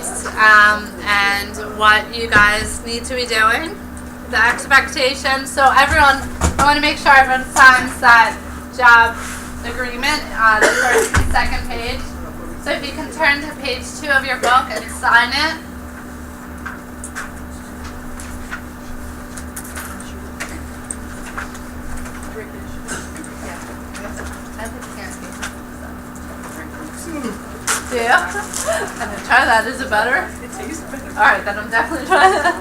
dates and what you guys need to be doing, the expectations. So everyone, I want to make sure everyone signs that job agreement on the first and second page. So if you can turn to page 2 of your book and sign it. Do you? I'm going to try that. Is it better? It tastes better. Alright, then I'm definitely trying that.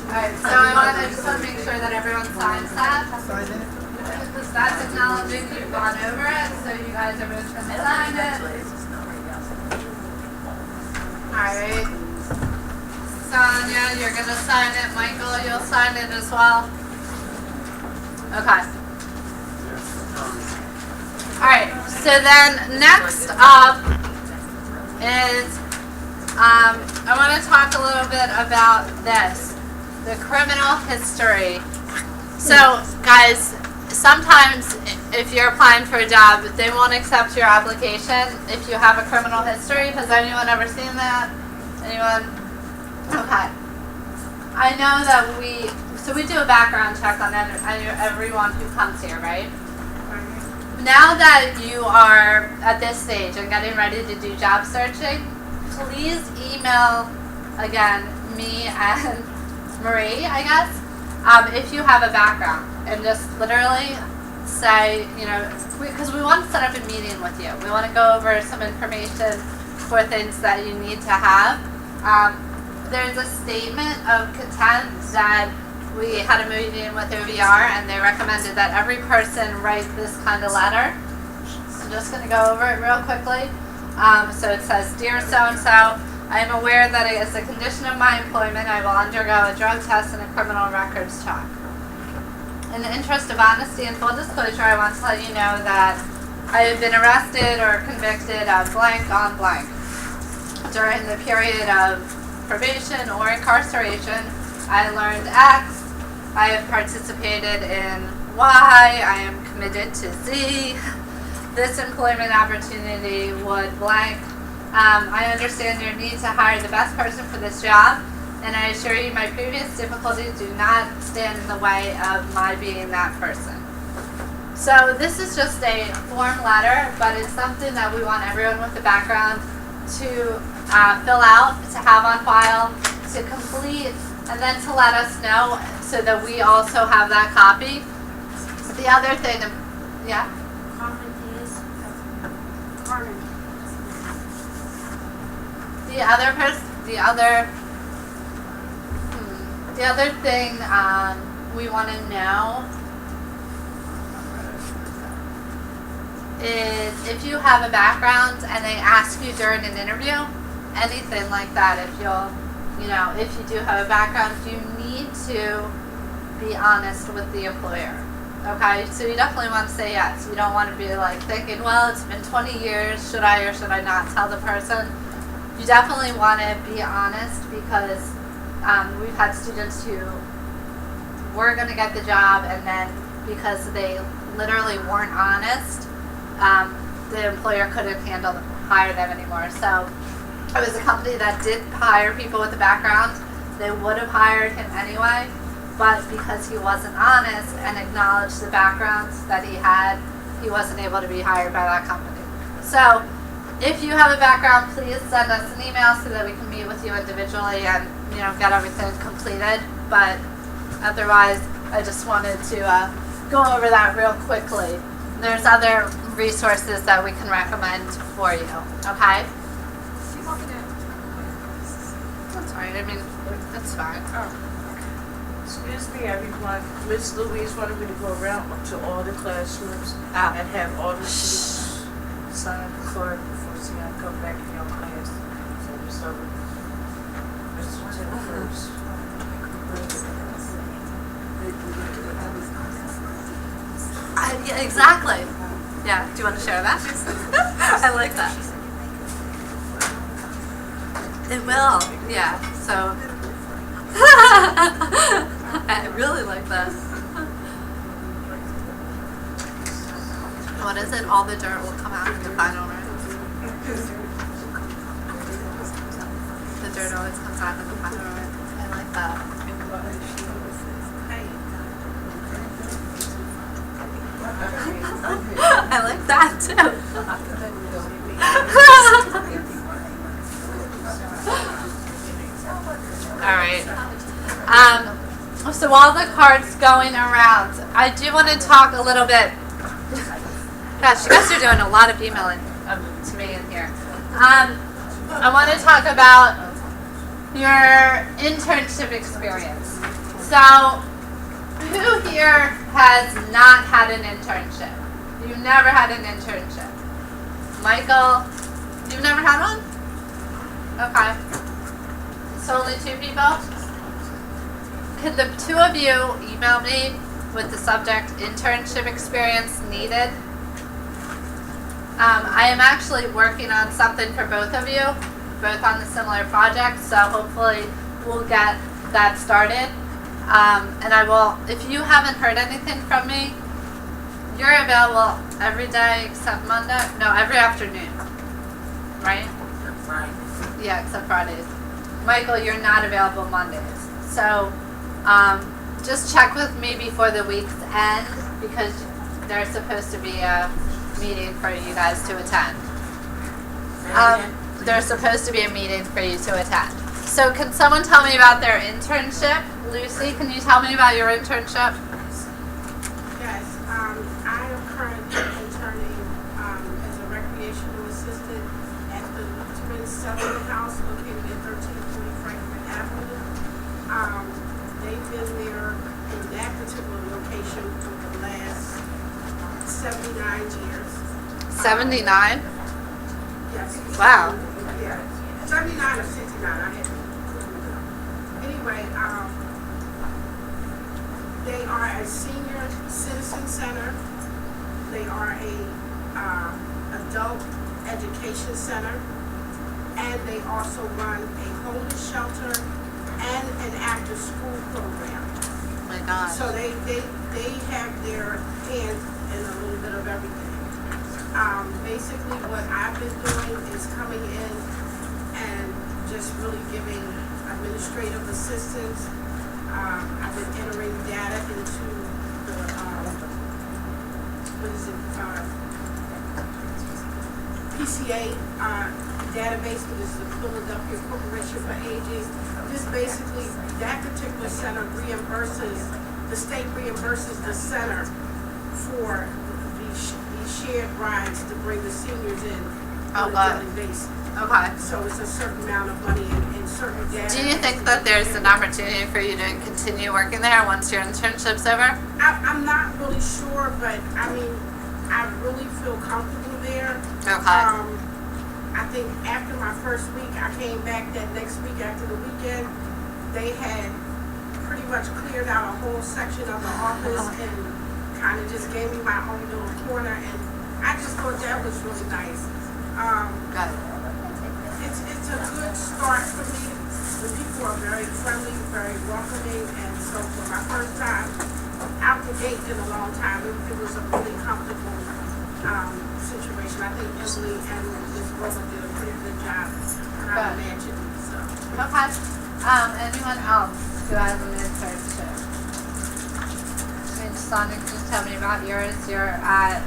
Alright, so I just want to make sure that everyone signs that. Because that's acknowledging you've gone over it, so you guys are both going to sign it. Alright. Sonia, you're going to sign it. Michael, you'll sign it as well. Okay. Alright, so then next up is, I want to talk a little bit about this, the criminal history. So, guys, sometimes if you're applying for a job, they won't accept your application if you have a criminal history. Has anyone ever seen that? Anyone? Okay. I know that we do a background check on everyone who comes here, right? Now that you are at this stage and getting ready to do job searching, please email, again, me and Marie, I guess, if you have a background. And just literally say, because we want to set up a meeting with you. We want to go over some information for things that you need to have. There's a statement of content that we had a meeting with OVR, and they recommended that every person write this kind of letter. I'm just going to go over it real quickly. So it says, Dear so-and-so, I am aware that as a condition of my employment, I will undergo a drug test and a criminal records check. In the interest of honesty and full disclosure, I want to let you know that I have been arrested or convicted of blank on blank. During the period of probation or incarceration, I learned X. I have participated in Y. I am committed to Z. This employment opportunity would blank. I understand your need to hire the best person for this job, and I assure you my previous difficulties do not stand in the way of my being that person. So this is just a form letter, but it's something that we want everyone with a background to fill out, to have on file, to complete, and then to let us know so that we also have that copy. The other thing, yeah? The other thing we want to know is if you have a background and they ask you during an interview, anything like that, if you do have a background, you need to be honest with the employer. Okay, so you definitely want to say yes. You don't want to be thinking, well, it's been 20 years, should I or should I not tell the person? You definitely want to be honest, because we've had students who were going to get the job, and then because they literally weren't honest, the employer couldn't hire them anymore. So it was a company that did hire people with a background. They would have hired him anyway, but because he wasn't honest and acknowledged the backgrounds that he had, he wasn't able to be hired by that company. So if you have a background, please send us an email so that we can meet with you individually and get everything completed. But otherwise, I just wanted to go over that real quickly. There's other resources that we can recommend for you. Okay? That's right. I mean, that's fine. Excuse me, everyone. Miss Louise wanted me to go around to all the classrooms and have all the students sign the card before I come back in your class. So just over Mr. Tim first. Yeah, exactly. Yeah. Do you want to share that? I like that. It will. Yeah. So. I really like that. What is it? All the dirt will come out in the final, right? it always comes out in the front. I like that. I like that too. All right. So while the card's going around, I do want to talk a little bit. Gosh, you guys are doing a lot of emailing to me in here. I want to talk about your internship experience. So, who here has not had an internship? You've never had an internship. Michael, you've never had one? Okay. So only 2 people? Could the 2 of you email me with the subject internship experience needed? I am actually working on something for both of you, both on the similar project, so hopefully we'll get that started. And I will, if you haven't heard anything from me, you're available every day except Monday? No, every afternoon. Right? Yeah, except Fridays. Michael, you're not available Mondays. So just check with me before the week's end because there's supposed to be a meeting for you guys to attend. There's supposed to be a meeting for you to attend. So can someone tell me about their internship? Lucy, can you tell me about your internship? Yes, I am currently interning as a recreational assistant at the Twin Settlement House located at 1340 Franklin Avenue. They've been there in that particular location for the last 79 years. 79? Yes. Wow. Yeah, 79 or 69, I had to. Anyway, they are a senior citizen center. They are a adult education center, and they also run a homeless shelter and an after-school program. Oh my gosh. So they have their hands in a little bit of everything. Basically, what I've been doing is coming in and just really giving administrative assistance. I've been entering data into the PCA database, which is the Philadelphia Corporation for Aging. This basically, that particular center the state reimburses the center for these shared rides to bring the seniors in on a daily basis. Okay. So it's a certain amount of money in certain data. Do you think that there's an opportunity for you to continue working there once your internship's over? I'm not really sure, but I mean, I really feel comfortable there. Okay. I think after my first week, I came back that next week after the weekend. They had pretty much cleared out a whole section of the office and kind of just gave me my own little corner, and I just thought that was really nice. Good. It's a good start for me. The people are very friendly, very welcoming, and so for my first time out the gate in a long time, it was a really comfortable situation. I think Emily and Ms. Rolla did a pretty good job, I imagine. So. Okay. Anyone else who has an internship? I mean, Sonia, can you tell me about yours? You're at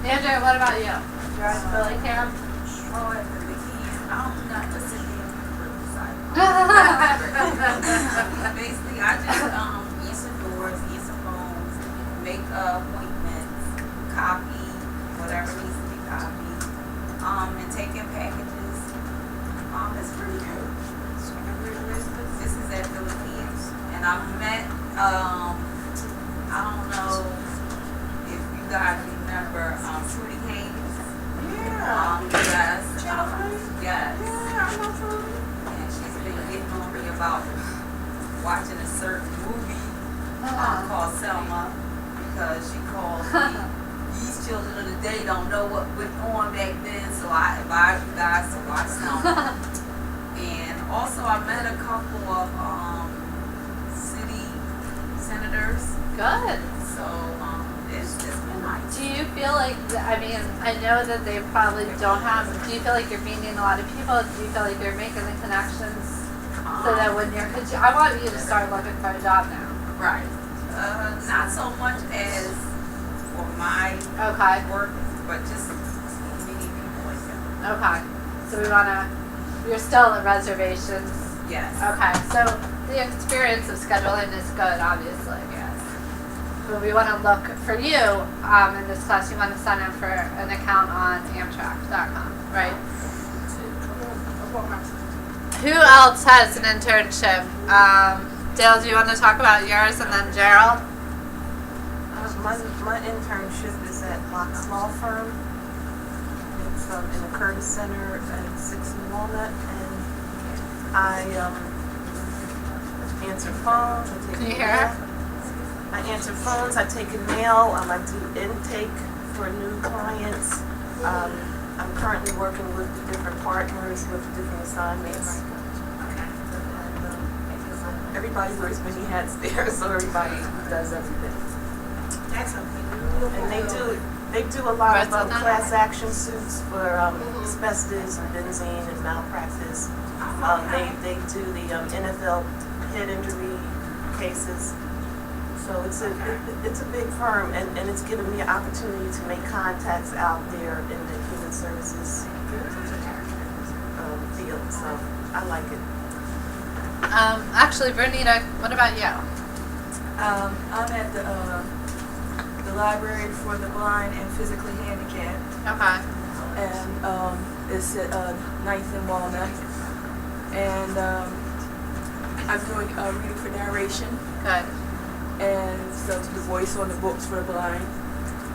Andrew, what about you? You're at Billy Camp? Oh, at the weekend, I'm not the civilian side. Basically, I just answer doors, answer phones, make appointments, copy whatever needs to be copied, and taking packages. It's pretty good. This is at Philippines, and I've met. I don't know if you guys remember Trudy Hayes. Yeah. Yes. Yes. Yeah, I know Trudy. And she's been getting on me about watching a certain movie called Selma because she calls me East children of the day don't know what went on back then, so I advise you guys to watch them. And also, I met a couple of city senators, Good. so it's been nice. Do you feel like, I mean, I know that they probably don't have, do you feel like you're meeting a lot of people? Do you feel like you're making the connections so that when you're, cause I want you to start looking for a job now. Right. Not so much as for my Okay. work, but just meeting people like that. Okay. So we wanna, you're still at reservations. Yes. Okay. So the experience of scheduling is good, obviously. Yes. But we want to look for you in this class. You want to sign up for an account on Amtrak.com, right? Who else has an internship? Dale, do you want to talk about yours, and then Gerald? My internship is at Locke's Law Firm. It's in the Curtis Center at 6 and Walnut, and I answer phones. I take Can you hear mail. her? I answer phones. I take in mail. I do intake for new clients. I'm currently working with the different partners with different assignments. And, everybody wears many hats there, so everybody does everything. That's okay. And they do a lot of Right, so class action suits for asbestos and benzene and malpractice. They do the NFL head injury cases. So it's a big firm, and it's given me an opportunity to make contacts out there in the human services field. So I like it. Actually, Bernita, what about you? I'm at the library for the blind and physically handicapped, Okay. and it's at 9th and Walnut, and I'm doing reading for narration, Good. and so to the voice on the books for the blind,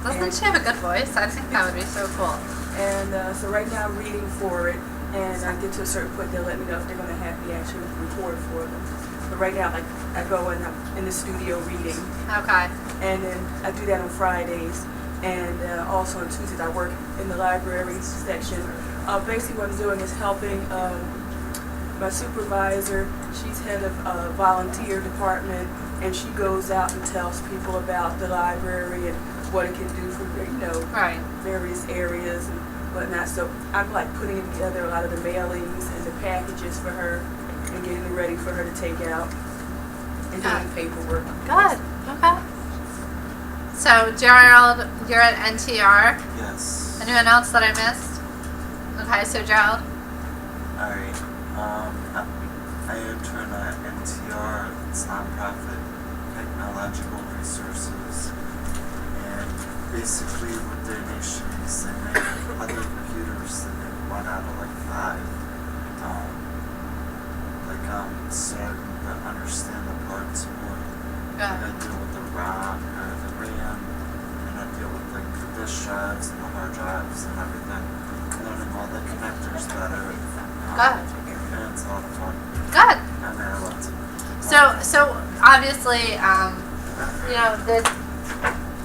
Doesn't she have a good voice? I think that would be so cool. and so right now I'm reading for it, and I get to a certain point, they'll let me know if they're going to have me actually record for them. But right now, like, I go and I'm in the studio reading, Okay. and then I do that on Fridays, and also on Tuesdays I work in the library section. Basically what I'm doing is helping my supervisor. She's head of volunteer department, and she goes out and tells people about the library and what it can do for, Right. various areas and whatnot. So I'm like putting together a lot of the mailings and the packages for her and getting it ready for her to take out and doing paperwork. Good. Okay. So, Gerald, you're at NTR. Yes. Anyone else that I missed? Okay, so Gerald. Alright. I intern at NTR. It's nonprofit technological resources. And basically with their nations, they make other computers that make 1 out of like 5. Starting to understand the parts more. Good. I deal with the ROM or the RAM, and I deal with like the disk drives and the hard drives and everything. Learning all the connectors better. Good. And it's a lot of fun. Good. And I love it. So obviously,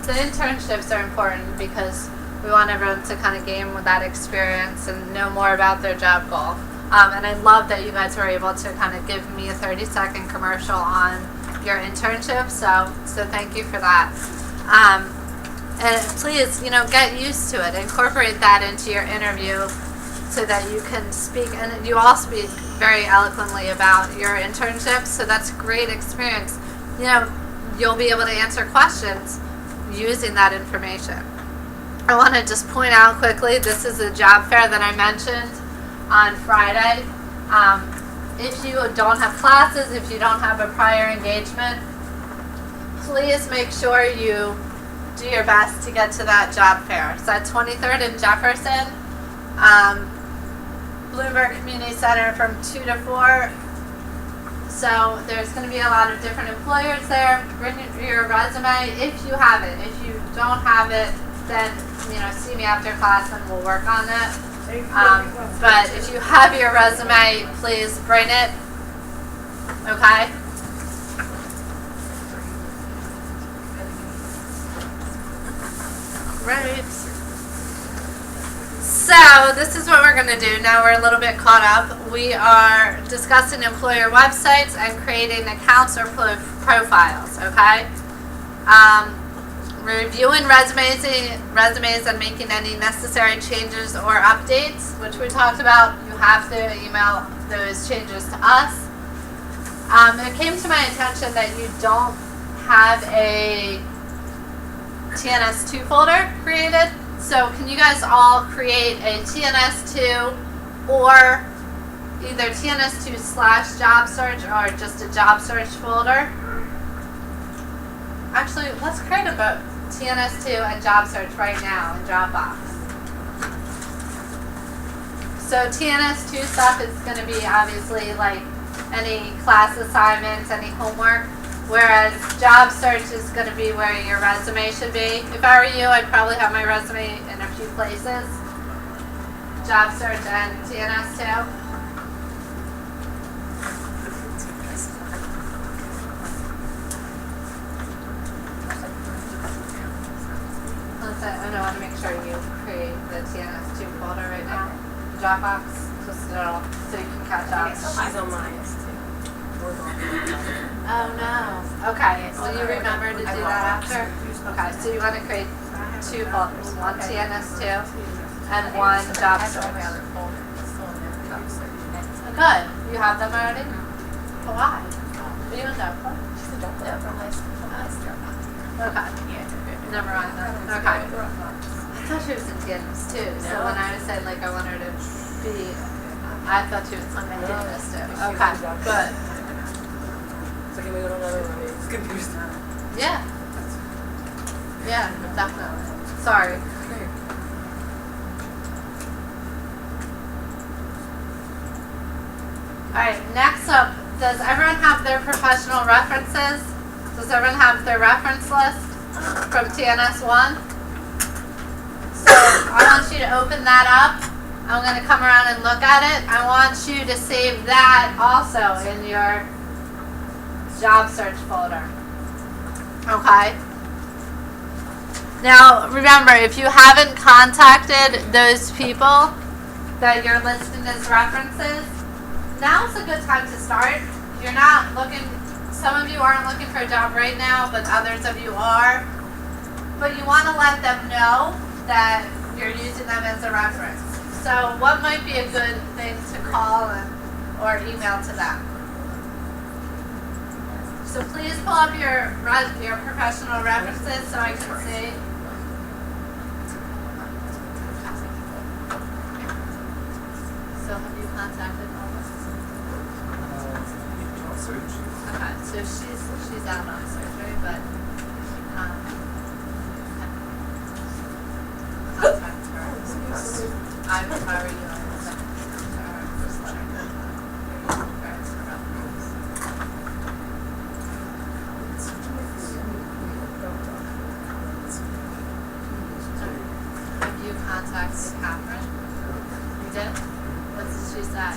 the internships are important because we want everyone to kind of gain that experience and know more about their job goal. And I love that you guys were able to kind of give me a 30-second commercial on your internship. So thank you for that. And please, get used to it. Incorporate that into your interview so that you can speak. And you all speak very eloquently about your internship. So that's a great experience. You'll be able to answer questions using that information. I want to just point out quickly, this is a job fair that I mentioned on Friday. If you don't have classes, if you don't have a prior engagement, please make sure you do your best to get to that job fair. It's at 23rd and Jefferson, Bloomberg Community Center from 2 to 4. So there's going to be a lot of different employers there. Bring your resume if you have it. If you don't have it, then see me after class and we'll work on it. But if you have your resume, please bring it. Okay? Right. So this is what we're going to do. Now we're a little bit caught up. We are discussing employer websites and creating accounts or profiles. Okay. Reviewing resumes and making any necessary changes or updates, which we talked about. You have to email those changes to us. It came to my attention that you don't have a TNS2 folder created. So can you guys all create a TNS2 or either TNS2/job search or just a job search folder? Actually, let's create a both TNS2 and job search right now in Dropbox. So TNS2 stuff is going to be obviously like any class assignments, any homework. Whereas job search is going to be where your resume should be. If I were you, I'd probably have my resume in a few places. Job search and TNS2. I want to make sure you create the TNS2 folder right now. Dropbox, just so you can catch up. She's on mine. Oh no. Okay, will you remember to do that after? Okay, so you want to create two folders, one TNS2 and one job search. Good. You have them already? Oh, why? Are you in Dropbox? Okay. Never mind then. Okay. I thought she was in TNS2, so when I said like I want her to be, I thought she was in TNS2. Okay, good. So can we go to another one? It's confused. Yeah. Yeah, definitely. Sorry. Alright, next up, does everyone have their professional references? Does everyone have their reference list from TNS1? So I want you to open that up. I'm going to come around and look at it. I want you to save that also in your job search folder. Okay. Now remember, if you haven't contacted those people that you're listing as references, now's a good time to start. You're not looking, some of you aren't looking for a job right now, but others of you are. But you want to let them know that you're using them as a reference. So what might be a good thing to call or email to them? So please pull up your professional references so I can see. So have you contacted all of us? Okay, so she's out on surgery, but contact her. I would hire you on the second to her, just let her know. Parents are relatives. Have you contacted Catherine? You did? What did she say?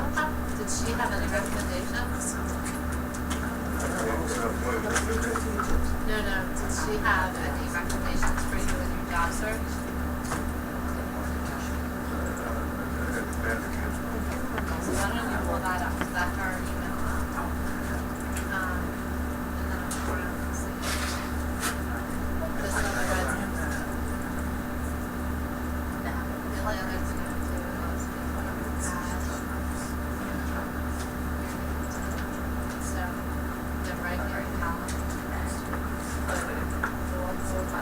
Okay. Did she have any recommendations? No. Did she have any recommendations for you in your job search? So why don't you pull that up? Is that her email? And then I'm sure I'll see. This other resume. The only other thing I do is so then right here in column,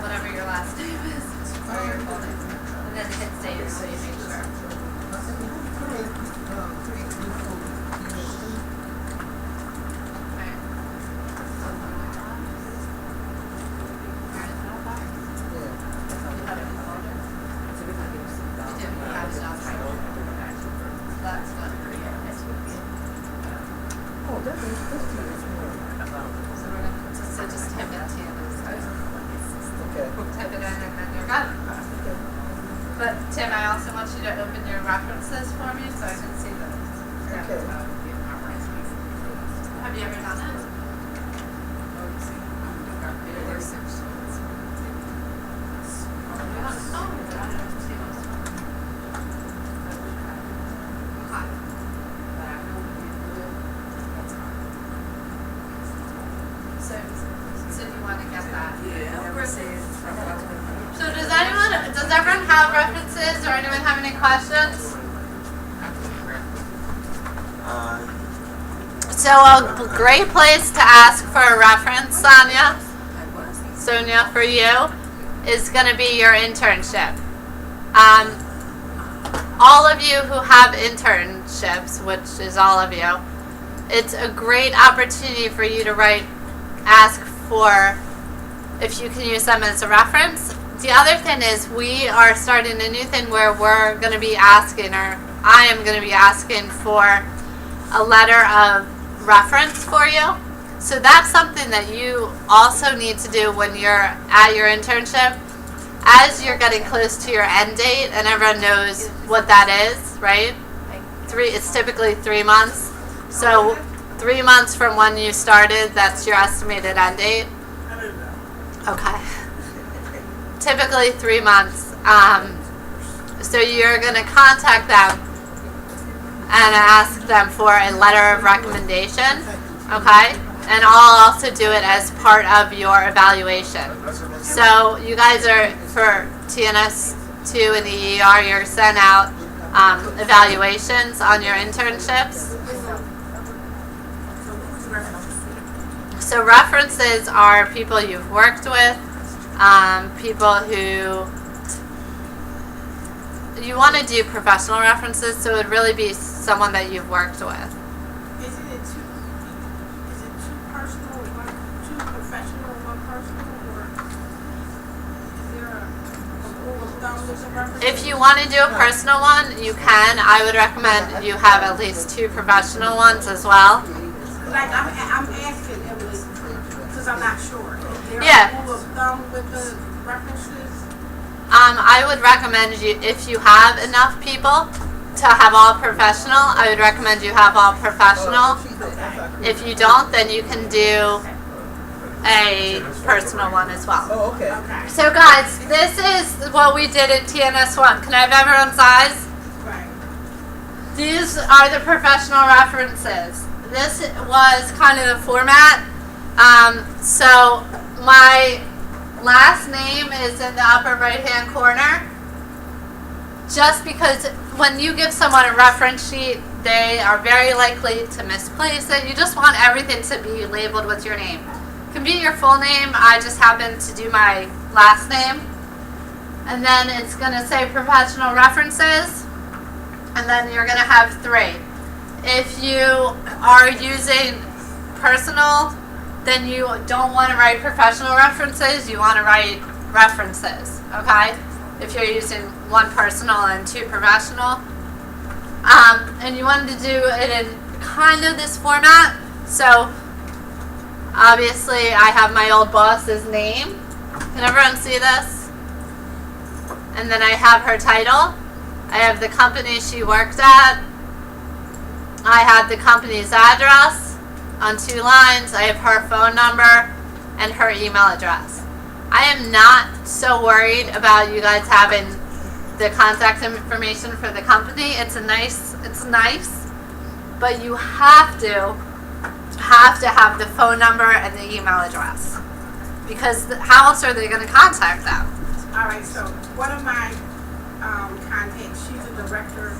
whatever your last name is, or your full name, and then hit save so you make sure. So just type it in type it in and then you're good. But Tim, I also want you to open your references for me so I can see those. Okay. Have you ever done it? definitely want to get that. Yeah, I'm gonna say it. So does everyone have references or anyone have any questions? So a great place to ask for a reference, Sonia, for you, is going to be your internship. All of you who have internships, which is all of you, it's a great opportunity for you to ask for if you can use them as a reference. The other thing is we are starting a new thing where we're going to be asking, or I am going to be asking for a letter of reference for you. So that's something that you also need to do when you're at your internship. As you're getting close to your end date, and everyone knows what that is, right? It's typically 3 months. So 3 months from when you started, that's your estimated end date. Okay. Typically 3 months. So you're going to contact them and ask them for a letter of recommendation, okay? And I'll also do it as part of your evaluation. So you guys are, for TNS2 and the EER, you're sent out evaluations on your internships. So references are people you've worked with, people who you want to do professional references, so it would really be someone that you've worked with. Is it two personal, two professional, one personal, or is there a rule of thumb with the reference? If you want to do a personal one, you can. I would recommend you have at least 2 professional ones as well. Like, I'm asking, Emily, because I'm not sure. Is there Yeah. a rule of thumb with the references? I would recommend you, if you have enough people to have all professional, I would recommend you have all professional. If you don't, then you can do a personal one as well. Oh, okay. Okay. So guys, this is what we did at TNS1. Can I have everyone's eyes? Right. These are the professional references. This was kind of the format. So my last name is in the upper right hand corner. Just because when you give someone a reference sheet, they are very likely to misplace it. You just want everything to be labeled with your name. It can be your full name. I just happen to do my last name. And then it's going to say professional references. And then you're going to have 3. If you are using personal, then you don't want to write professional references. You want to write references, okay? If you're using 1 personal and 2 professional. And you wanted to do it in kind of this format. So, obviously, I have my old boss's name. Can everyone see this? And then I have her title. I have the company she worked at. I have the company's address on 2 lines. I have her phone number and her email address. I am not so worried about you guys having the contact information for the company. It's nice, but you have to have the phone number and the email address, because how else are they going to contact them? All right, so one of my contacts, she's a director of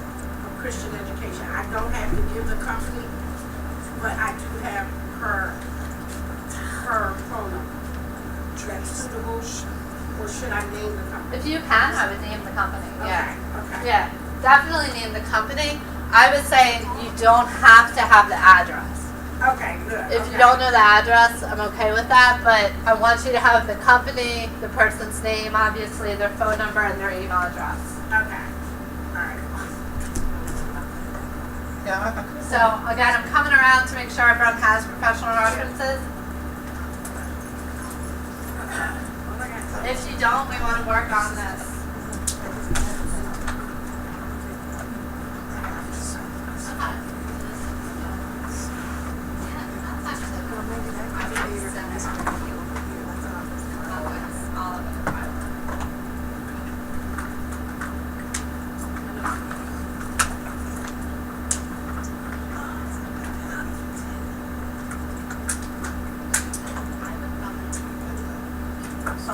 Christian education. I don't have to give the company, but I do have her phone number. That's suitable, or should I name the company? If you can, I would name the company. Yeah. Okay. Yeah, definitely name the company. I would say you don't have to have the address. Okay, good. If you don't know the address, I'm okay with that, but I want you to have the company, the person's name, obviously, their phone number, and their email address. Okay. All right. Yeah, So, again, I'm coming around to make sure everyone has professional references. If you don't, we want to work on this.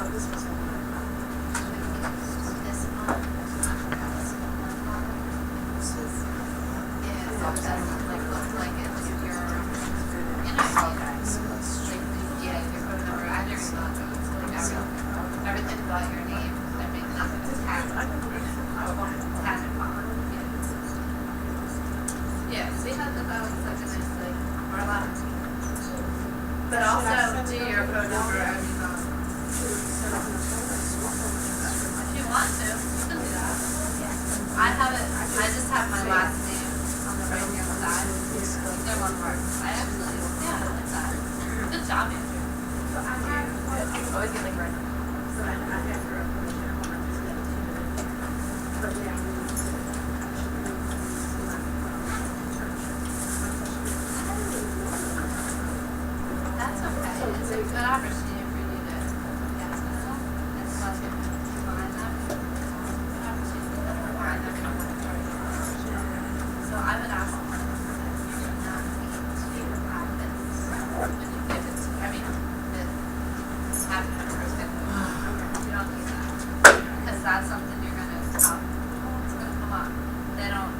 this was in my. This one. Yeah, so it doesn't like look like it's your, you know, yeah, your phone number, and your email address, like everything about your name, everything is tagged. Tagged and followed, yeah. Yeah, see how that was such a nice, like, or a lot. But also do your phone number and email. If you want to, you can do that. I have it, I just have my last name on the right hand side. They're one word. I actually, yeah, I like that. Good job, Andrew. So I have, Always getting right. so I have her appointment, I want to just let you know. But yeah, I'm going to. That's okay. It's a good opportunity for you to get to know. It's not going to find them. Good opportunity to find them. So I would ask them not to be private when you give it to, I mean, the admin person. You don't need that. Because that's something you're going to come, it's going to come up. They don't.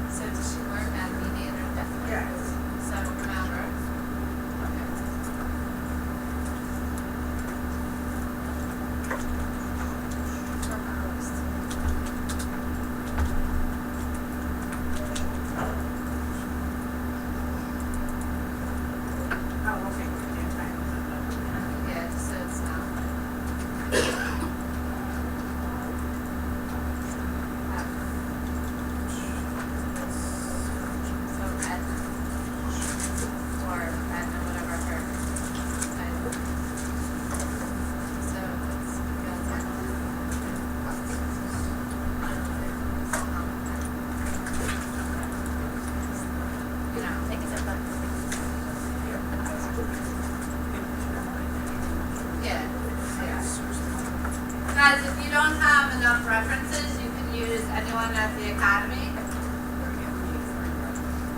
So does she work at Mediator? Definitely. Yes. So remember. Okay. Oh, okay, yeah, right. Yeah, so it's not. So Edna, or Edna, whatever her title. So it's because you know, take a step back. Yeah. Guys, if you don't have enough references, you can use anyone at the academy.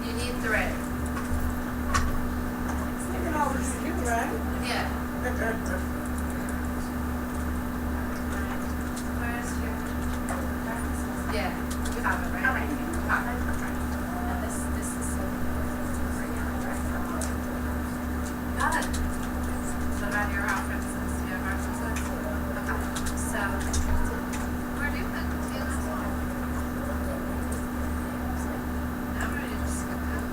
You need 3. You can always do, right? Yeah. Where's your? Yeah, you have it, right? All right. You have it. And this is so. Got it. What about your references? Do you have references? Okay. So, where do you put TNS one? I'm ready to skip that.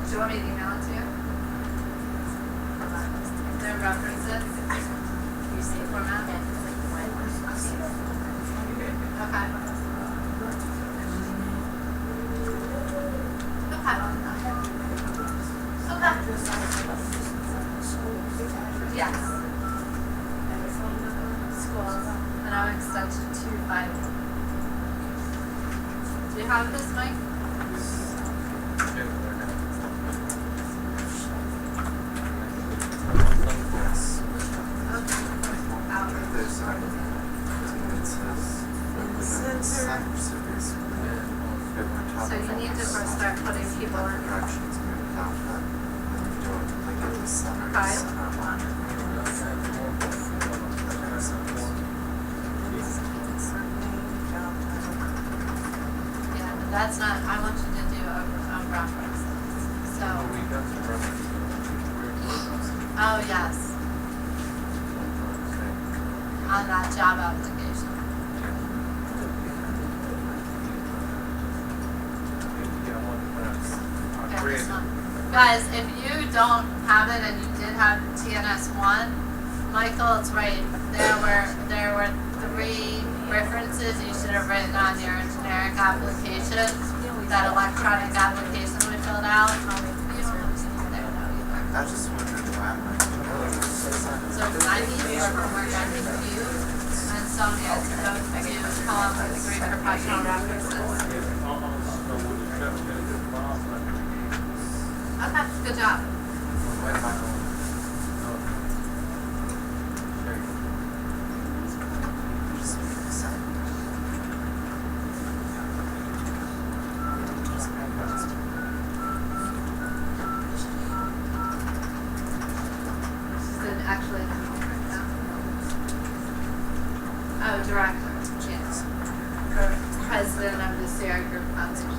Do you want me to email it to you? Their references? You see format? Okay. Yes. Schools. And I'm extension 250. Do you have this, Mike? Yes. Okay. Out. There's it says center, so basically everyone talks So you need to first start putting people in. directions moving out that and we do it like at the center. Okay. Center line. Yeah, but that's not, I want you to do a reference. So, oh yes, on that job application. Okay, this one. Guys, if you don't have it and you did have TNS 1, Michael, it's right. There were 3 references you should have written on your generic application. That electronic application we filled out. You don't have to there, no, you I just wondered why I'm like, So I need your homework on you and Sonia to both to come up with great professional references. Okay, good job. Actually, oh, director, yes. President of the Sierra Group Foundation.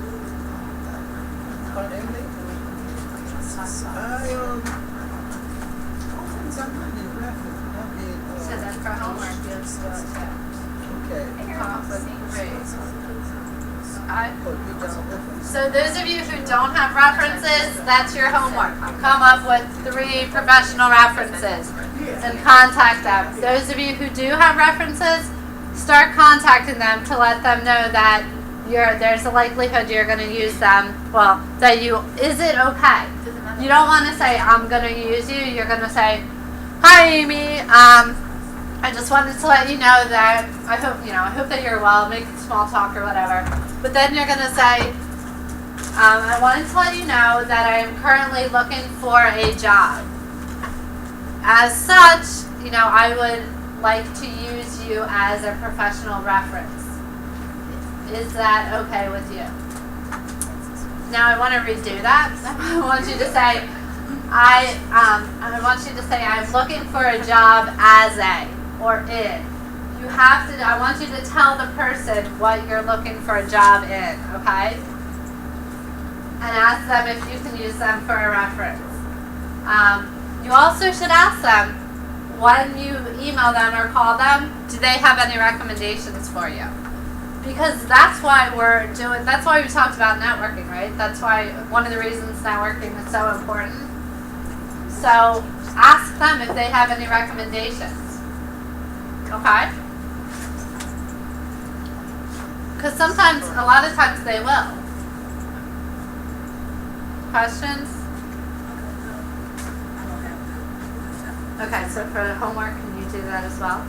So then for homework, you have to come up with grades. So those of you who don't have references, that's your homework. Come up with 3 professional references and contact them. Those of you who do have references, start contacting them to let them know that there's a likelihood you're going to use them. Well, is it okay? You don't want to say, I'm going to use you. You're going to say, hi, Amy. I just wanted to let you know that I hope that you're well, make small talk or whatever. But then you're going to say, I wanted to let you know that I am currently looking for a job. As such, I would like to use you as a professional reference. Is that okay with you? Now I want to redo that. I want you to say, I want you to say, I'm looking for a job as a or in. You have to. I want you to tell the person what you're looking for a job in. Okay? And ask them if you can use them for a reference. You also should ask them when you email them or call them, do they have any recommendations for you? Because that's why we talked about networking, right? That's why one of the reasons networking is so important. So ask them if they have any recommendations. Okay? Because a lot of times they will. Questions? Okay, so for homework, can you do that as well?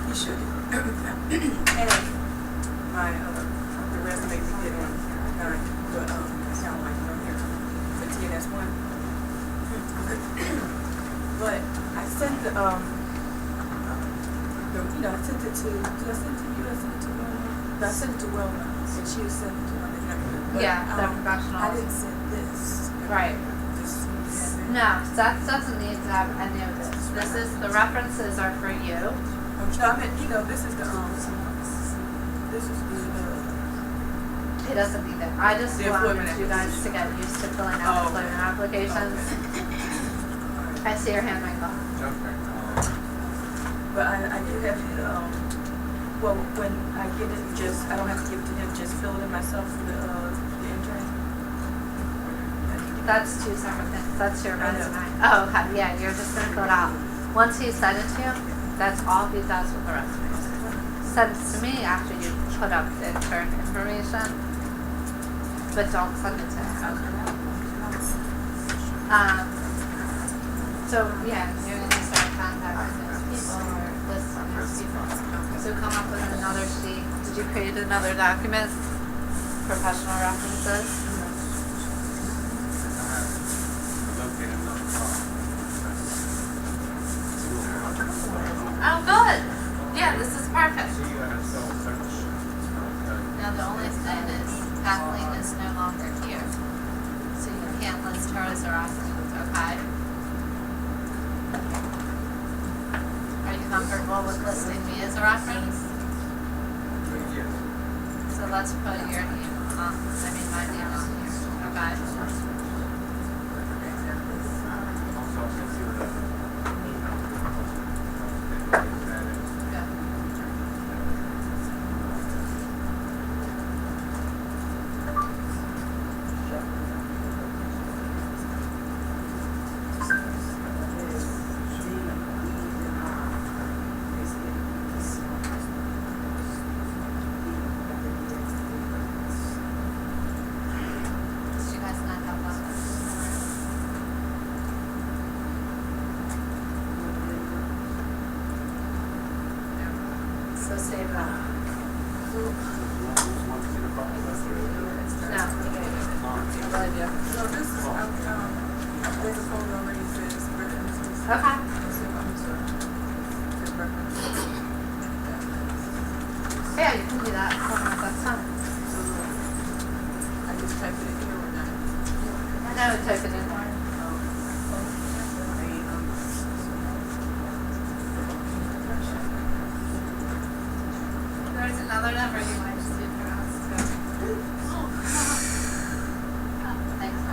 You should. And the resume we did on but sound like you're here for TNS1. But I sent I sent it to, did I send it to you? I sent it to Wilma. I sent it to Wilma, and she was sent it to one of them. Yeah, the professional. I didn't send this. Right. No, that doesn't need to have any of this. The references are for you. I mean, this is the It doesn't need it. I just The wanted employment you guys to get used to filling out employment applications. I see your hand, Michael. But I do have to, when I get it, I don't have to give it to him, just fill it in myself for the intern. That's 2 separate things. That's your I know. resume. Oh, okay. Yeah, you're just going to fill it out. Once he sent it to you, that's all he does with the resume. Send it to me after you put up the intern information, but don't send it to him. So, yeah, you're going to start contacting those people or list on those people. So come up with another sheet. Did you create another document? Professional references? Oh, good. Yeah, this is perfect. Now, the only thing is Kathleen is no longer here. So you can't list her as a reference, okay? Are you comfortable with listing me as a reference? So let's put your name on, my name on here, okay? Did you guys not have that? So save that. No. I really do. So this is, there's a phone already says references. Okay. Yeah, you can do that. That's fine. I just typed it in here or not? I know it took it in. There's another number you might just do for us too. Thanks,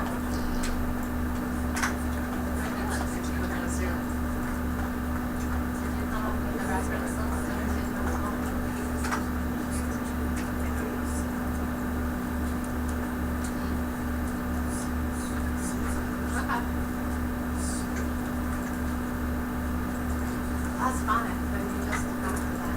That's fine, but you just have that.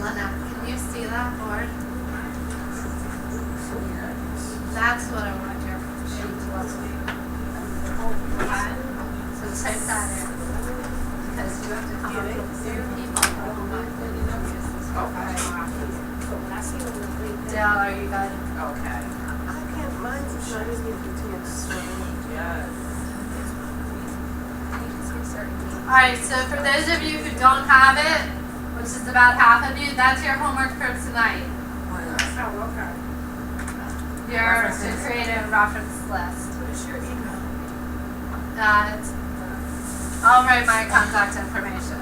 Lena, can you see that board? That's what I want your sheet to look like. So type that in. Because you have to come up with your people. Dale, are you good? Okay. I can't, mine's not even continuous swimming. Yes. Alright, so for those of you who don't have it, which is about half of you, that's your homework for tonight. Oh, okay. You're to create a reference list. What is your email? I'll write my contact information.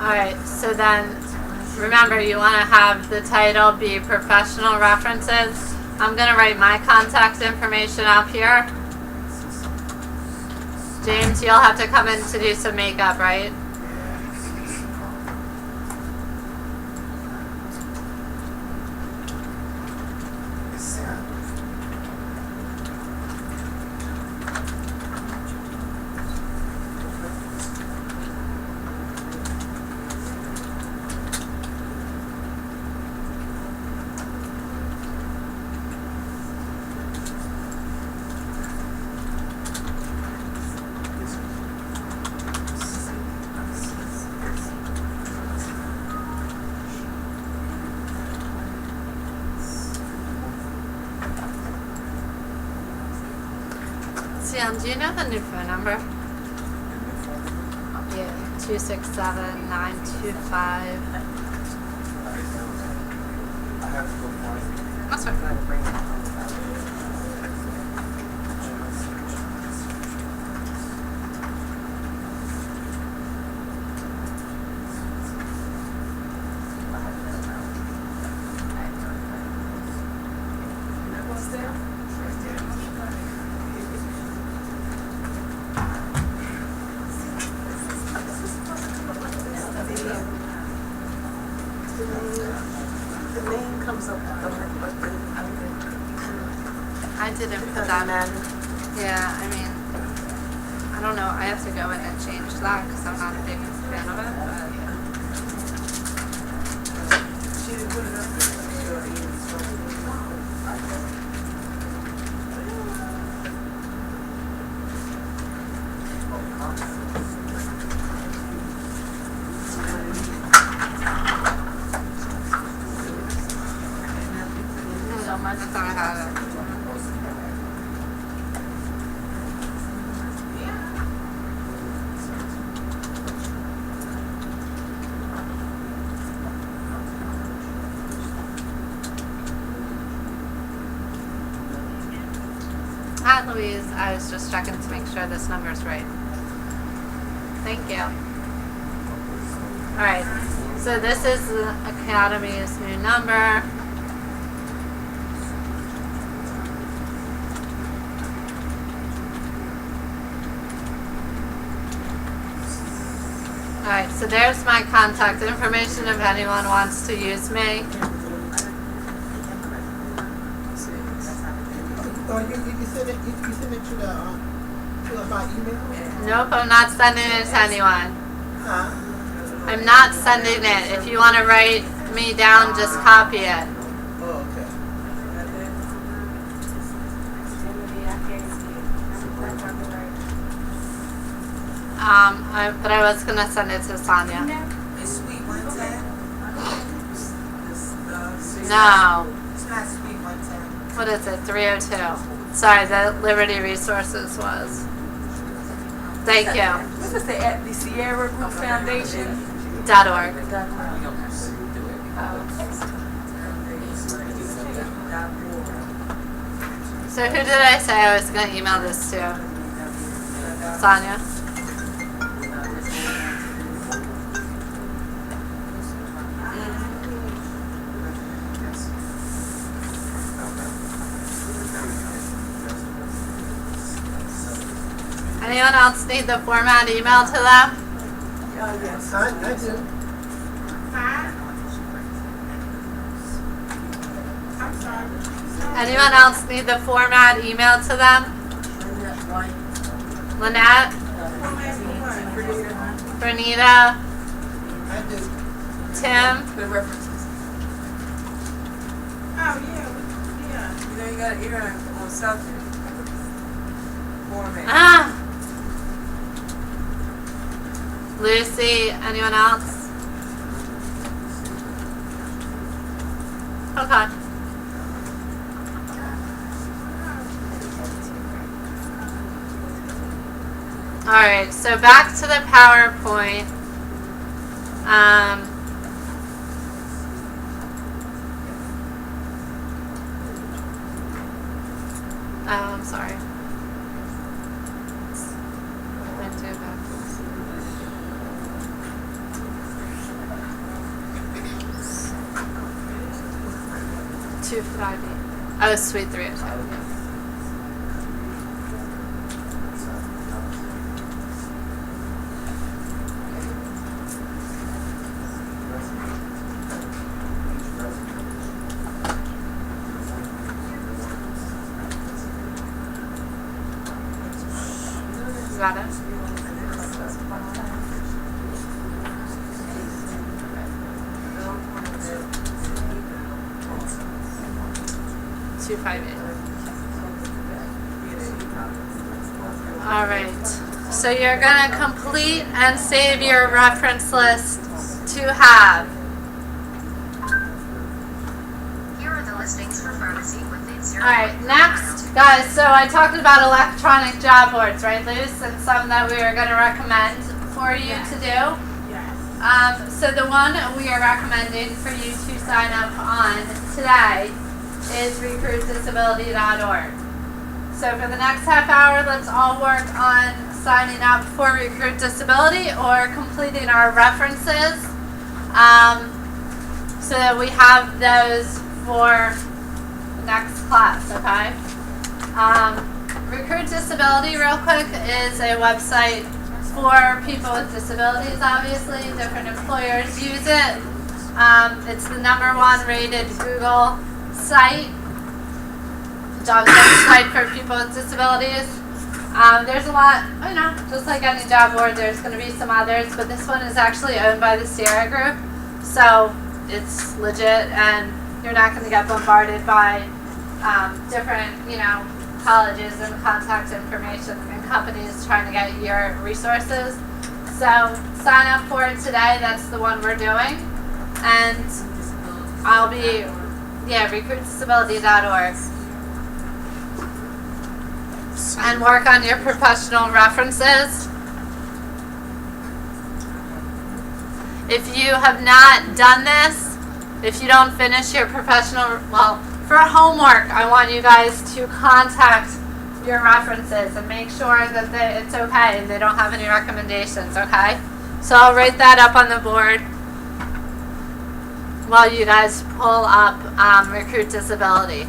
Alright, so then remember you want to have the title be professional references. I'm going to write my contact information up here. James, you'll have to come in to do some makeup, right? Sam, do you know the new phone number? Yeah, 267-925. That's right. The name comes up with the I didn't put that in. Yeah, I mean, I don't know. I have to go in and change that because I'm not a big fan of it. But So much. I thought I had it. Hi, Louise. I was just checking to make sure this number's right. Thank you. All right. So this is the Academy's new number. All right. So there's my contact information if anyone wants to use me. Or you send it to my email? Nope, I'm not sending it to anyone. Huh? I'm not sending it. If you want to write me down, just copy it. Oh, okay. But I was gonna send it to Sonia. It's Sweet 110. No. It's not Sweet 110. What is it? 302. Sorry, the Liberty Resources was. Thank you. This is the Sierra Group Foundation. .org. So who did I say I was gonna email this to? Sonia. Anyone else need the format email to them? Yes, I do. Huh? I'm sorry. Anyone else need the format email to them? Lynette? Bernita? I do. Tim? The references. Oh, yeah. You know, you got an ear on something. Format. Ah! Lucy? Anyone else? Okay. Alright, so back to the PowerPoint. Oh, I'm sorry. Went too backwards. 258. Oh, sweet 302. Is that it? Two five eight. All right. So you're gonna complete and save your reference list to have. Here are the listings for pharmacy within 0. All right. Next, guys. So I talked about electronic job boards, right, Luce, and some that we are gonna recommend for you to do. Yes. So the one we are recommending for you to sign up on today is recruitdisability.org. So for the next half hour, let's all work on signing up for Recruit Disability or completing our references so that we have those for the next class, okay? Recruit Disability, real quick, is a website for people with disabilities, obviously. Different employers use it. It's the #1 rated Google site, job search site for people with disabilities. There's a lot, just like any job board, there's going to be some others, but this one is actually owned by the Sierra Group. So it's legit and you're not going to get bombarded by different, colleges and contact information and companies trying to get your resources. So sign up for it today. That's the one we're doing. And I'll be, recruitdisability.org. And work on your professional references. If you have not done this, if you don't finish your professional, for homework, I want you guys to contact your references and make sure that it's okay and they don't have any recommendations, okay? So I'll write that up on the board while you guys pull up Recruit Disability.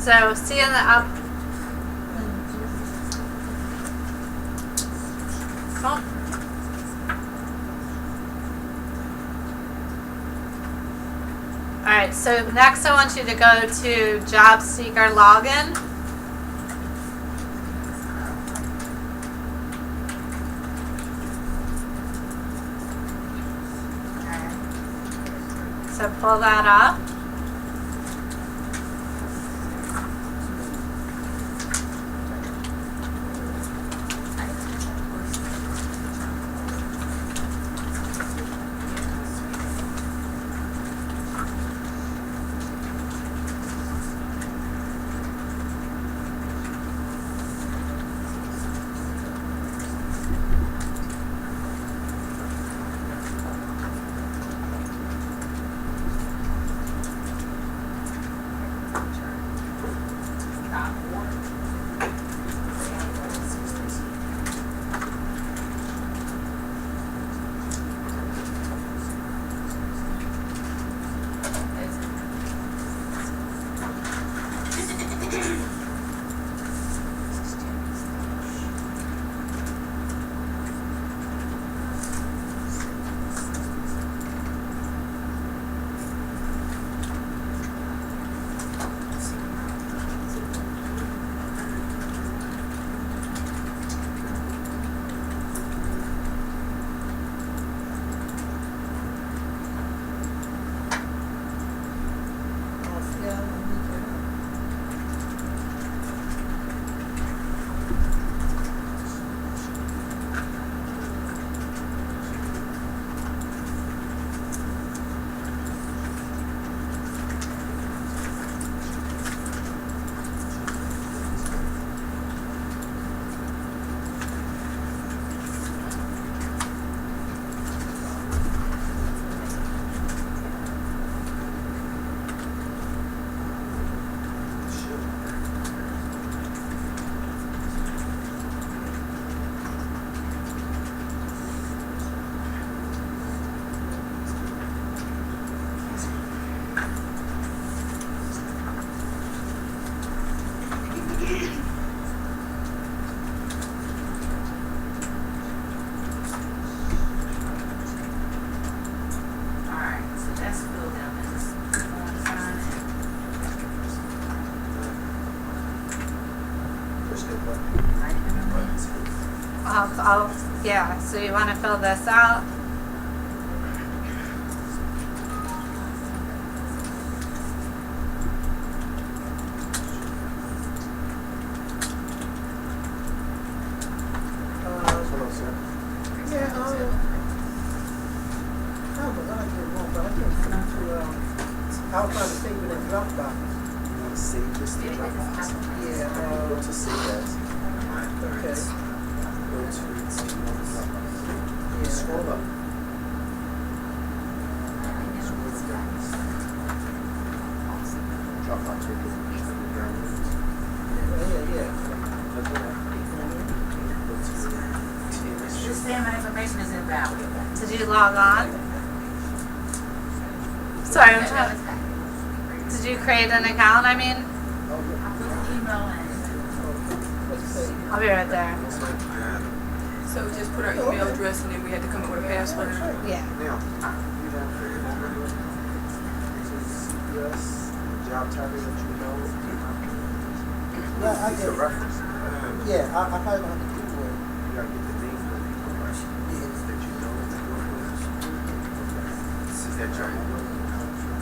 So see you in the up. Alright, so next I want you to go to Job Seeker Login. So pull that up. So you want to fill this out? I was trying to save it in Dropbox. You want to save this to Dropbox? Yeah. Go to save as. Okay. Scroll up. Dropbox will give you Yeah. Just saying my information is invalid. Did you log on? Sorry, I'm trying. Did you create an account? I mean, I put the email in. I'll be right there. So we just put our email address and then we had to come up with a password. Yeah. Now, you have created already. This is CPS, job title that you know. Yeah, I It's get a it. reference. Yeah, I probably gonna have to Google it. You gotta get the name of the people that you know that you work with. Is that your homework?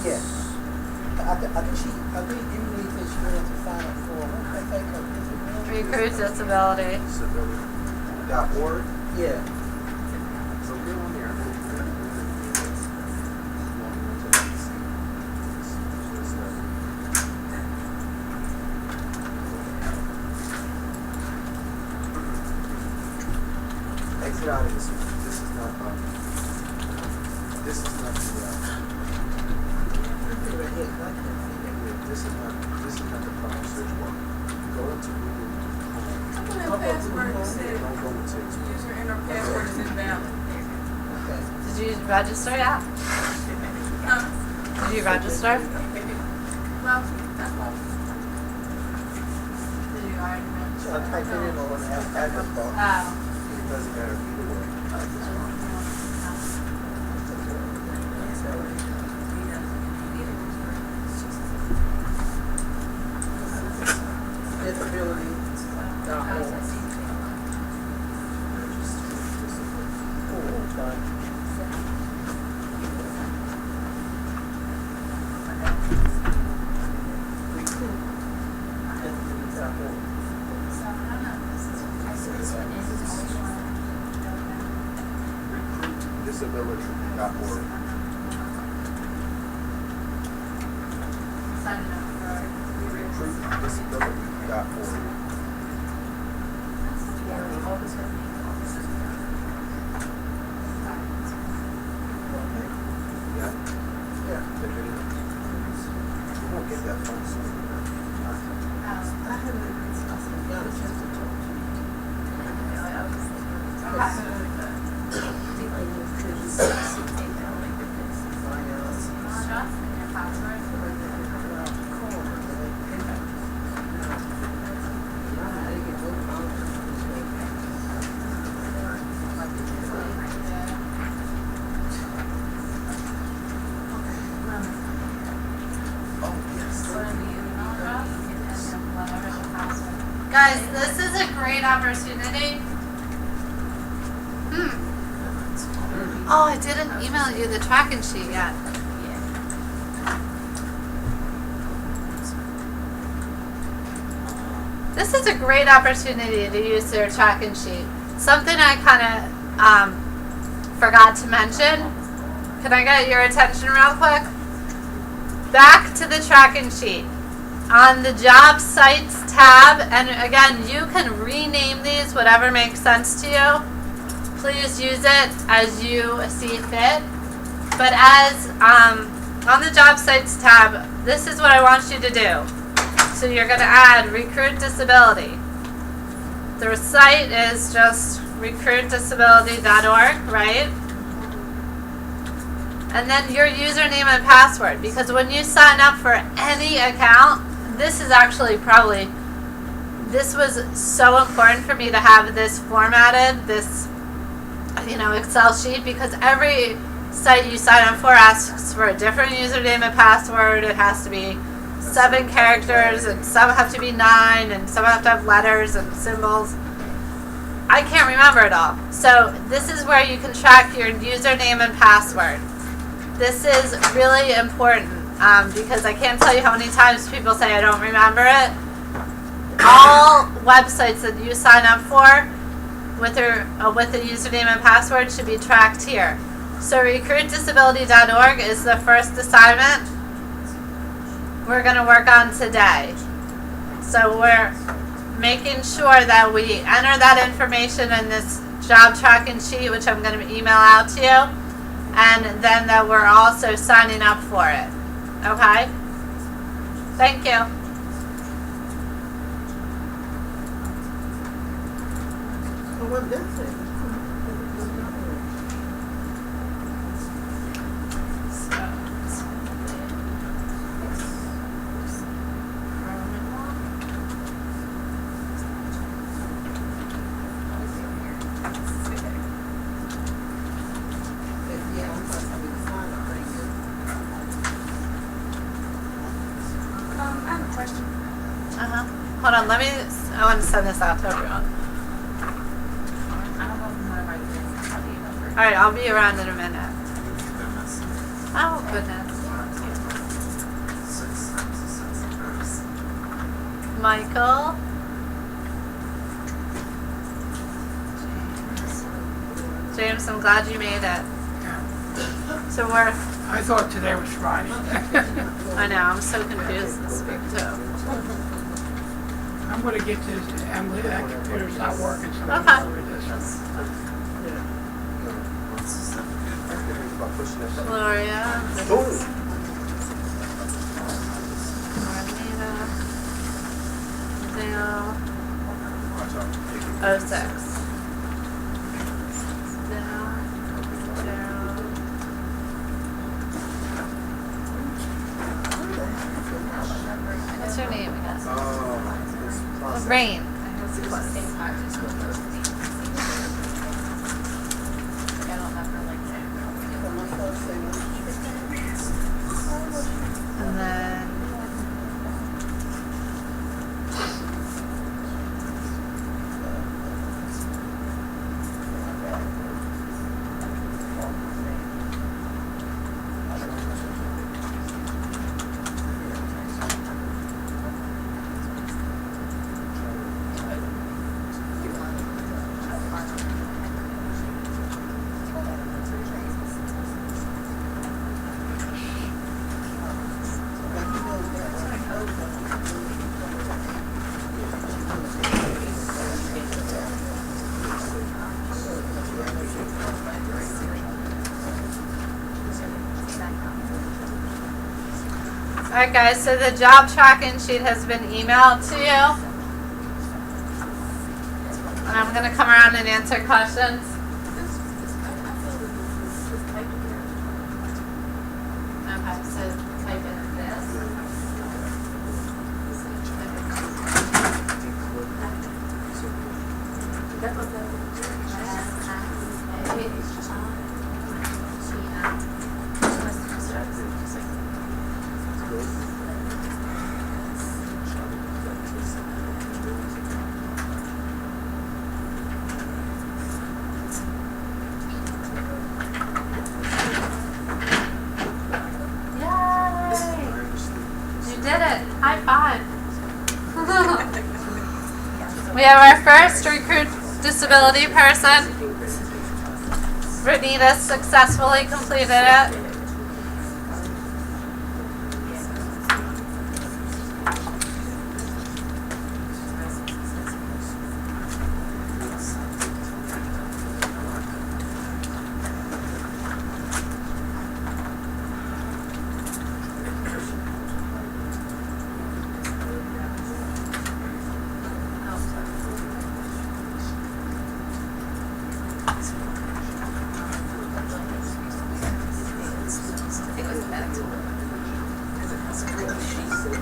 Yeah. I think Emily said she wanted to sign up for, what did I think of? Recruit disability. Disability.org. Yeah. So get on there. Exit out of this. This is not the. This is not the final search bar. Go into Google. What password you said? Don't go into it. User enter password is invalid. Okay. Did you register yet? Did you register? Well, that's all. Did you already So I typed it in on the address bar. Oh. It doesn't matter either way. Disability.org. Oh, fine. Recruit. Disability.org. Recruitdisability.org. Recruitdisability.org. Yeah. Yeah. The video. You won't get that phone soon. I haven't got a chance to talk to you. Guys, this is a great opportunity. Oh, I didn't email you the tracking sheet yet. This is a great opportunity to use their tracking sheet. Something I kind of forgot to mention. Can I get your attention real quick? Back to the tracking sheet. On the job sites tab, and again, you can rename these whatever makes sense to you. Please use it as you see fit. But as on the job sites tab, this is what I want you to do. So you're going to add recruit disability. The site is just recruitdisability.org, right? And then your username and password, because when you sign up for any account, this is actually probably, this was so important for me to have this formatted, this, Excel sheet, because every site you sign up for asks for a different username and password. It has to be 7 characters, and some have to be 9, and some have to have letters and symbols. I can't remember it all. So this is where you can track your username and password. This is really important because I can't tell you how many times people say I don't remember it. All websites that you sign up for with a username and password should be tracked here. So recruitdisability.org is the first assignment we're going to work on today. So we're making sure that we enter that information in this job tracking sheet, which I'm going to email out to you, and then that we're also signing up for it. Okay? Thank you. So what that's it? I have a question. Hold on, I want to send this out to everyone. I don't know if you want to write this. I'll be over. Alright, I'll be around in a minute. They're missing Oh, goodness. 6 times the size of hers. Michael. James, I'm glad you made it. So we're, I thought today was Friday. I know, I'm so confused this week too. I'm gonna get this, Emily, that computer's not working, so I'm Okay. gonna read this. What's the certificate? About pushing that button. Gloria. This Boom. is Marlena. Dale. Watch out. 06. Dale. Daryl. What's her name again? It's Rain. And then alright guys, so the job tracking sheet has been emailed to you. And I'm gonna come around and answer questions. Okay, so type in this. You did it. High five. We have our first recruit disability person. Renita successfully completed it.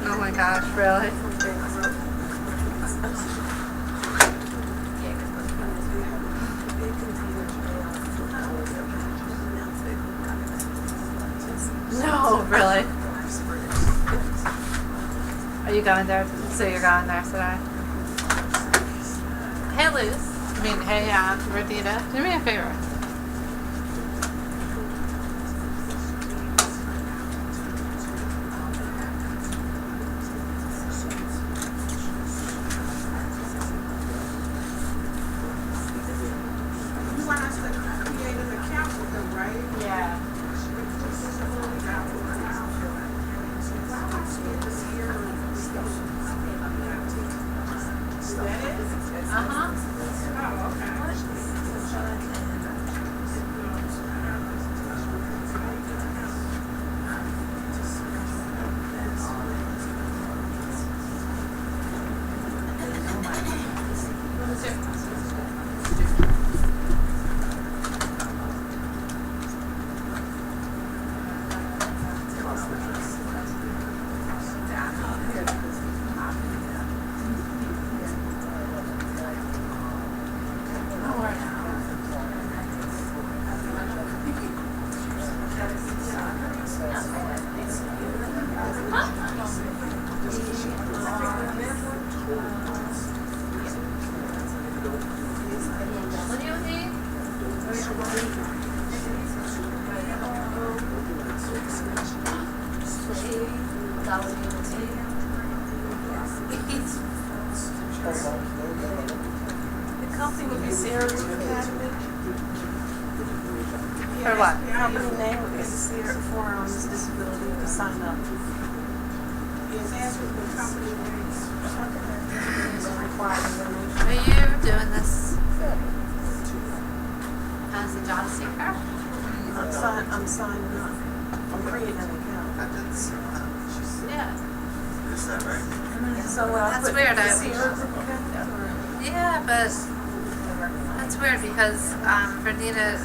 Oh my gosh, really? No, really? Are you going there? So you're going there today? Hey, Luz. Hey, Radita. Do me a favor. You want us to create an account with them, right? Yeah. That What do you need? The company would be Sierra Academy. For what? The company name would be Sierra Forums Disability to sign up. Yes, as with the company names. Required information. Are you doing this as a job seeker? I'm signing up. I'm creating an account. I didn't see that. She said, Yeah. is that right? So I That's put weird, the I- Sierra Group account, or- Yeah, but that's weird because Bernita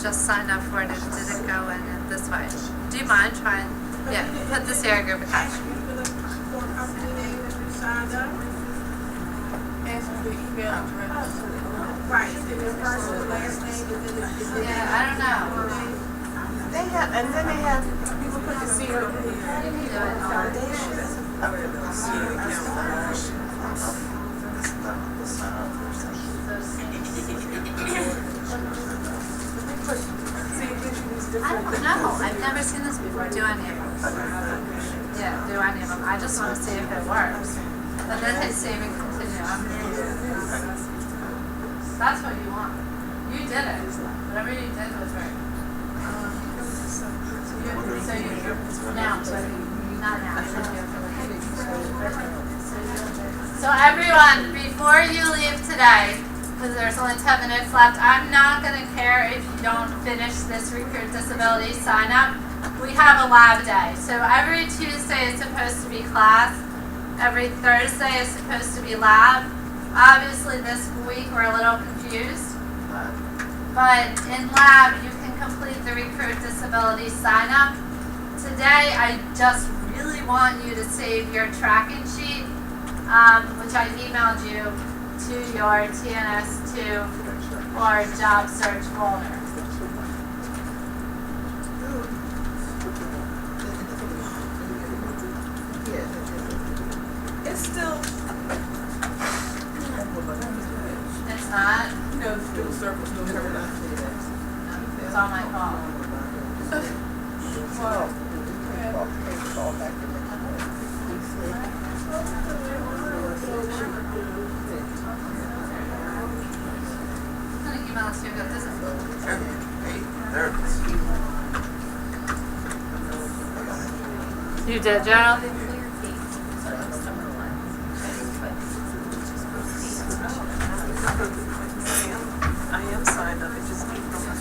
just signed up for it and didn't go in it this way. Do you mind trying? Yeah, put the Sierra Group attached. Ask you for company name that you signed up. Ask for the email address. Right, is it your first or last name, is it? Yeah, I don't know. They have, and then they have, people put the Sierra Group Foundation. I didn't see it. Isn't that what the sign up or something? See, it gives you these I different. don't know. I've never seen this before. Do any of them? I didn't think. Yeah, do any of them. I just want to see if it works. And then hit save and continue. That's what you want. You did it. Whatever you did was right. So you now, not now. So everyone, before you leave today, because there's only 10 minutes left, I'm not going to care if you don't finish this Recruit Disability sign up. We have a lab day. So every Tuesday is supposed to be class. Every Thursday is supposed to be lab. Obviously this week we're a little confused. But in lab you can complete the Recruit Disability sign up. Today I just really want you to save your tracking sheet, which I emailed you to your TNS2 or job search folder. It's still, It's not. you know, the little circles don't turn. It's all my fault. I'm gonna email it to you. This is Hey, there it is. You did, Gerald? I am signed up, it just keeps on my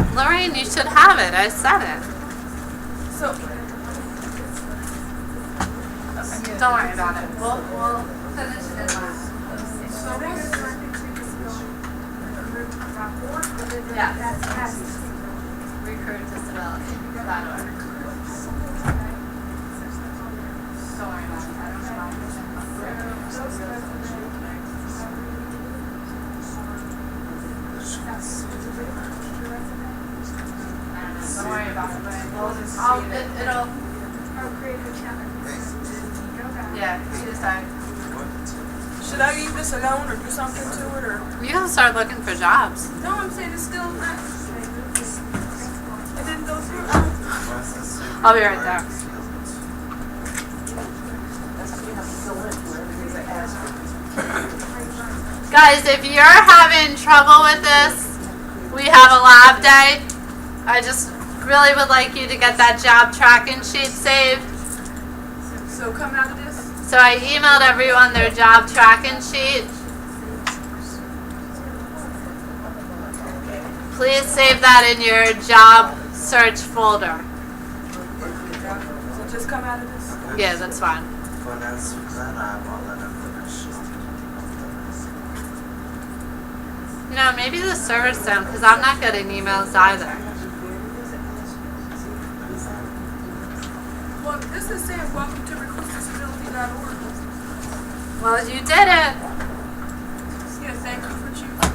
phone. Lorraine, you should have it. I said it. So, Don't worry about it. We'll finish it in last. Yeah. Recruit disability.org. Don't worry about it. I don't know why. Don't worry about it. It'll. Yeah, Tuesday. should I leave this alone or do something to it, or? You can start looking for jobs. No, I'm saying it's still not. It didn't go through. I'll be right there. Guys, if you're having trouble with this, we have a lab day. I just really would like you to get that job tracking sheet saved. So coming out of this? So I emailed everyone their job tracking sheet. Please save that in your job search folder. So just come out of this? Yeah, that's fine. But as for that, I will let him finish. You know, maybe the server's down because I'm not getting emails either. Well, this is saying welcome to recruitdisability.org. Well, you did it. Yeah, thank you for choosing.